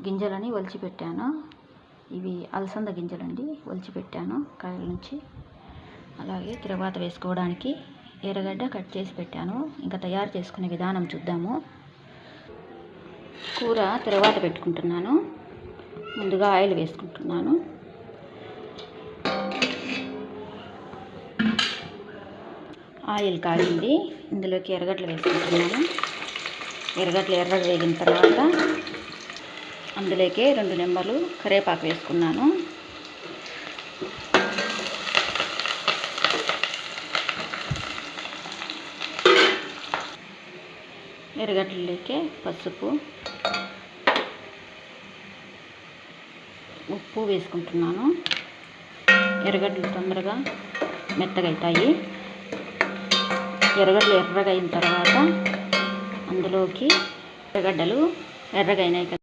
గింజలని ఒలిచిపెట్టాను. ఇవి అలసంద గింజలండి, ఒలిచిపెట్టాను కాయల నుంచి. అలాగే తిరగబాత వేసుకోవడానికి ఎర్రగడ్డ కట్ చేసి పెట్టాను. ఇంకా తయారు చేసుకునే విధానం చూద్దాము. కూర తిరగబాత పెట్టుకుంటున్నాను. ముందుగా ఆయిల్ వేసుకుంటున్నాను. ఆయిల్ కాగింది. ఇందులోకి ఎర్రగడ్డలు వేసుకుంటున్నాను. ఎర్రగడ్డలు ఎర్రగా వేగిన తర్వాత అందులోకి 2 నిమ్మలు కరివేపాకు వేసుకున్నాను. ఎర్రగడ్డలకి పసుపు, ఉప్పు వేసుకుంటున్నాను. ఎర్రగడ్డలు తొందరగా మెత్తగా అవుతాయి. ఎర్రగడ్డలు ఎర్రగా అయిన తర్వాత అందులోకి ఎర్రగడ్డలు ఎర్రగా అయినాయి కదా